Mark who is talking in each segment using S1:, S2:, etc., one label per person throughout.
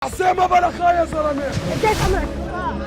S1: عاصمة بلخا يا زلمة.
S2: ازاي عمرك؟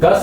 S3: 10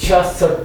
S3: 66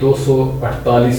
S3: 248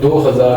S3: 2000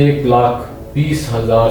S3: 1,20,000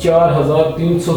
S3: 4,300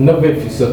S3: 90%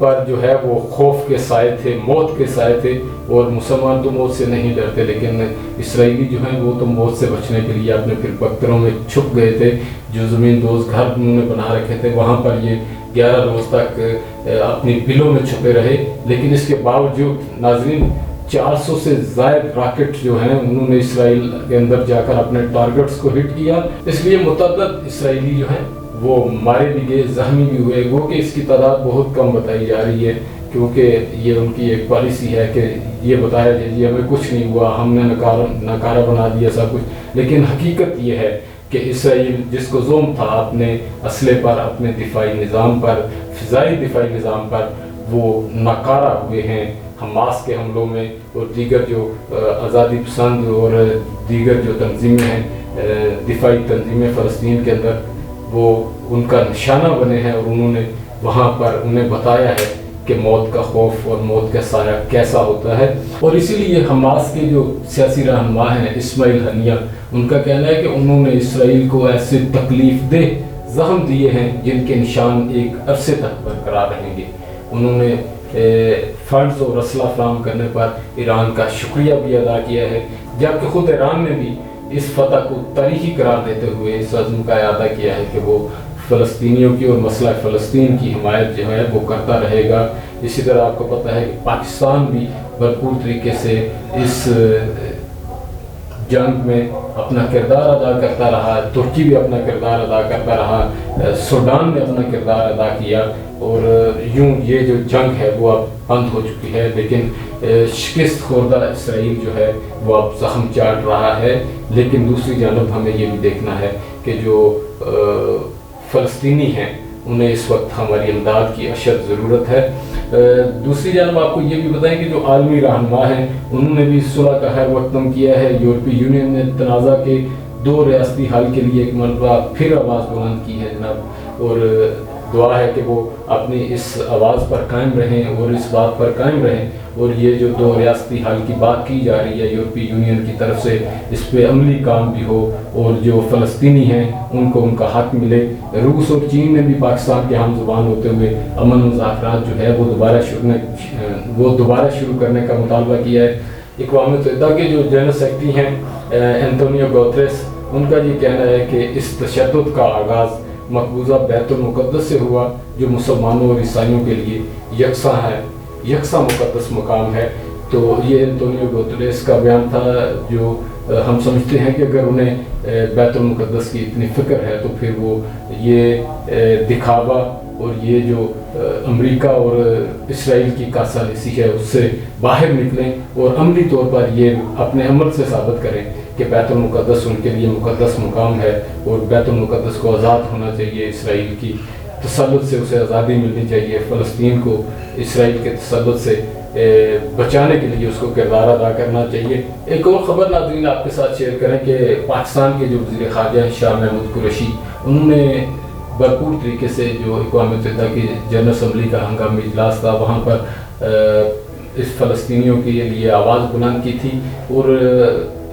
S3: پر جو ہے وہ خوف کے سائے تھے، موت کے سائے تھے، اور مسلمان تو موت سے نہیں ڈرتے، لیکن اسرائیلی جو ہیں وہ تو موت سے بچنے کے لیے اپنے پھر بختروں میں چھپ گئے تھے، جو زمین دوز گھر انہوں نے بنا رکھے تھے، وہاں پر یہ 11 روز تک اپنی بلوں میں چھپے رہے۔ لیکن اس کے باوجود ناظرین 400 سے زائد راکٹ جو ہیں انہوں نے اسرائیل کے اندر جا کر اپنے ٹارگٹس کو ہٹ کیا، اس لیے متعدد اسرائیلی جو ہیں وہ مارے بھی گئے، زخمی بھی ہوئے، وہ کہ اس کی تعداد بہت کم بتائی جا رہی ہے، کیونکہ یہ ان کی ایک پالیسی ہے کہ یہ بتایا جائے جی ہمیں کچھ نہیں ہوا، ہم نے ناکارہ بنا دیا سب کچھ، لیکن حقیقت یہ ہے کہ اسرائیل جس کو زوم تھا اپنے اسلحے پر، اپنے دفاعی نظام پر، فضائی دفاعی نظام پر، وہ ناکارہ ہوئے ہیں حماس کے حملوں میں، اور دیگر جو آزادی پسند اور دیگر جو تنظیمیں ہیں، دفاعی تنظیمیں فلسطین کے اندر، وہ ان کا نشانہ بنے ہیں، اور انہوں نے وہاں پر انہیں بتایا ہے کہ موت کا خوف اور موت کا سایہ کیسا ہوتا ہے۔ اور اسی لیے حماس کے جو سیاسی رہنما ہیں اسماعیل ہنیہ، ان کا کہنا ہے کہ انہوں نے اسرائیل کو ایسے تکلیف دہ زخم دیے ہیں جن کے نشان ایک عرصے تک برقرار رہیں گے۔ انہوں نے فنڈز اور اسلحہ فراہم کرنے پر ایران کا شکریہ بھی ادا کیا ہے، جبکہ خود ایران نے بھی اس فتح کو تاریخی قرار دیتے ہوئے اس عزم کا اعادہ کیا ہے کہ وہ فلسطینیوں کی اور مسئلہ فلسطین کی حمایت جو ہے وہ کرتا رہے گا۔ اسی طرح آپ کو پتہ ہے کہ پاکستان بھی بھرپور طریقے سے اس جنگ میں اپنا کردار ادا کرتا رہا، ترکی بھی اپنا کردار ادا کرتا رہا، سوڈان نے اپنا کردار ادا کیا، اور یوں یہ جو جنگ ہے وہ اب بند ہو چکی ہے، لیکن شکست خوردہ اسرائیل جو ہے وہ اب زخم چاٹ رہا ہے۔ لیکن دوسری جانب ہمیں یہ بھی دیکھنا ہے کہ جو فلسطینی ہیں انہیں اس وقت ہماری امداد کی اشد ضرورت ہے۔ دوسری جانب آپ کو یہ بھی بتائیں کہ جو عالمی رہنما ہیں انہوں نے بھی صلح کا خیر مقدم کیا ہے۔ یورپی یونین نے تنازع کے 2 ریاستی حل کے لیے ایک مرتبہ پھر آواز بلند کی ہے جناب، اور دعا ہے کہ وہ اپنی اس آواز پر قائم رہیں اور اس بات پر قائم رہیں، اور یہ جو 2 ریاستی حل کی بات کی جا رہی ہے یورپی یونین کی طرف سے، اس پہ عملی کام بھی ہو، اور جو فلسطینی ہیں ان کو ان کا حق ملے۔ روس اور چین نے بھی پاکستان کے ہم زبان ہوتے ہوئے امن مذاکرات جو ہے وہ دوبارہ شروع کرنے کا مطالبہ کیا ہے۔ اقوام متحدہ کے جو جنرل سیکرٹری ہیں اینٹونیو گوتریس، ان کا یہ کہنا ہے کہ اس تشدد کا آغاز مقبوضہ بیت المقدس سے ہوا، جو مسلمانوں اور عیسائیوں کے لیے یکساں ہے، یکساں مقدس مقام ہے۔ تو یہ اینٹونیو گوتریس کا بیان تھا، جو ہم سمجھتے ہیں کہ اگر انہیں بیت المقدس کی اتنی فکر ہے تو پھر وہ یہ دکھاوا اور یہ جو امریکہ اور اسرائیل کی کاسالیسی ہے اس سے باہر نکلیں، اور عملی طور پر یہ اپنے عمل سے ثابت کریں کہ بیت المقدس ان کے لیے مقدس مقام ہے، اور بیت المقدس کو آزاد ہونا چاہیے، اسرائیل کی تسلط سے اسے آزادی ملنی چاہیے، فلسطین کو اسرائیل کے تسلط سے بچانے کے لیے اس کو کردار ادا کرنا چاہیے۔ ایک اور خبر ناظرین آپ کے ساتھ شیئر کریں کہ پاکستان کے جو وزیر خارجہ ہیں شاہ محمود قریشی، انہوں نے بھرپور طریقے سے جو اقوام متحدہ کی جنرل اسمبلی کا ہنگامی اجلاس تھا وہاں پر اس فلسطینیوں کے لیے آواز بلند کی تھی، اور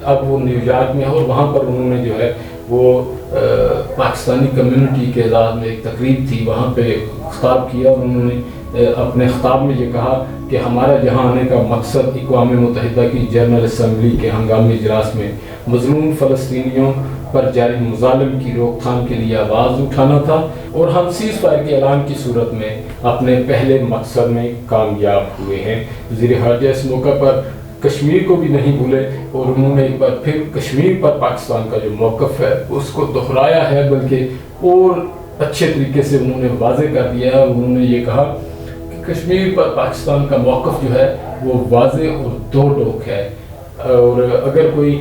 S3: اب وہ نیو یارک میں ہے، اور وہاں پر انہوں نے جو ہے وہ پاکستانی کمیونٹی کے اعزاز میں ایک تقریب تھی، وہاں پہ خطاب کیا، اور انہوں نے اپنے خطاب میں یہ کہا کہ ہمارا یہاں آنے کا مقصد اقوام متحدہ کی جنرل اسمبلی کے ہنگامی اجلاس میں مظلوم فلسطینیوں پر جاری مظالم کی روک تھام کے لیے آواز اٹھانا تھا، اور ہم سیز فائر کے اعلان کی صورت میں اپنے پہلے مقصد میں کامیاب ہوئے ہیں۔ وزیر خارجہ اس موقع پر کشمیر کو بھی نہیں بھولے، اور انہوں نے ایک بار پھر کشمیر پر پاکستان کا جو موقف ہے اس کو دہرایا ہے، بلکہ اور اچھے طریقے سے انہوں نے واضح کر دیا ہے، اور انہوں نے یہ کہا کہ کشمیر پر پاکستان کا موقف جو ہے وہ واضح اور دو ٹوک ہے، اور اگر کوئی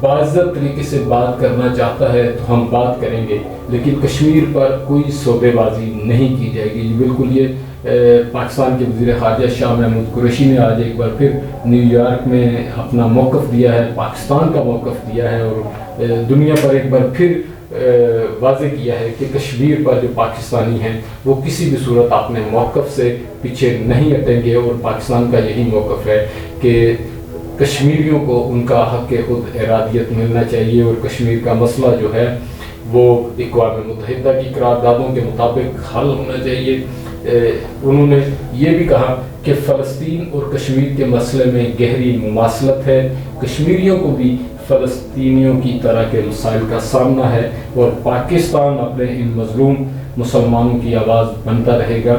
S3: باعزت طریقے سے بات کرنا چاہتا ہے تو ہم بات کریں گے، لیکن کشمیر پر کوئی سودے بازی نہیں کی جائے گی۔ بالکل یہ پاکستان کے وزیر خارجہ شاہ محمود قریشی نے آج ایک بار پھر نیو یارک میں اپنا موقف دیا ہے، پاکستان کا موقف دیا ہے، اور دنیا پر ایک بار پھر واضح کیا ہے کہ کشمیر پر جو پاکستانی ہیں وہ کسی بھی صورت اپنے موقف سے پیچھے نہیں ہٹیں گے، اور پاکستان کا یہی موقف ہے کہ کشمیریوں کو ان کا حق خود ارادیت ملنا چاہیے، اور کشمیر کا مسئلہ جو ہے وہ اقوام متحدہ کی قراردادوں کے مطابق حل ہونا چاہیے۔ انہوں نے یہ بھی کہا کہ فلسطین اور کشمیر کے مسئلے میں گہری مماثلت ہے، کشمیریوں کو بھی فلسطینیوں کی طرح کے مسائل کا سامنا ہے اور پاکستان اپنے ان مظلوم مسلمانوں کی آواز بنتا رہے گا۔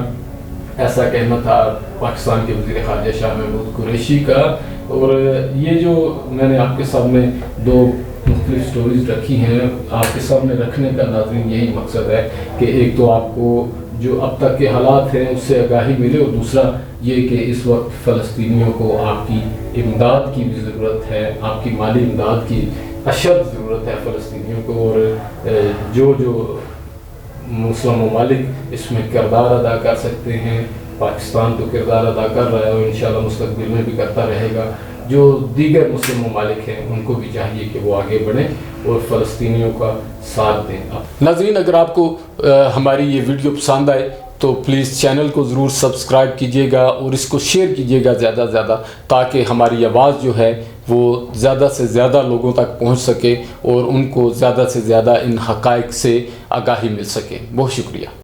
S3: ایسا کہنا تھا پاکستان کے وزیر خارجہ شاہ محمود قریشی کا۔ اور یہ جو میں نے آپ کے سامنے دو مختلف سٹوریز رکھی ہیں، آپ کے سامنے رکھنے کا ناظرین یہی مقصد ہے کہ ایک تو آپ کو جو اب تک کے حالات ہیں اس سے آگاہی ملے، اور دوسرا یہ کہ اس وقت فلسطینیوں کو آپ کی امداد کی بھی ضرورت ہے، آپ کی مالی امداد کی اشد ضرورت ہے فلسطینیوں کو، اور جو مسلم ممالک اس میں کردار ادا کر سکتے ہیں، پاکستان تو کردار ادا کر رہا ہے اور انشاءاللہ مستقبل میں بھی کرتا رہے گا، جو دیگر مسلم ممالک ہیں ان کو بھی چاہیے کہ وہ آگے بڑھیں اور فلسطینیوں کا ساتھ دیں۔ ناظرین، اگر آپ کو ہماری یہ ویڈیو پسند آئے تو پلیز چینل کو ضرور سبسکرائب کیجیے گا اور اس کو شیئر کیجیے گا زیادہ سے زیادہ، تاکہ ہماری آواز جو ہے وہ زیادہ سے زیادہ لوگوں تک پہنچ سکے اور ان کو زیادہ سے زیادہ ان حقائق سے آگاہی مل سکے۔ بہت شکریہ۔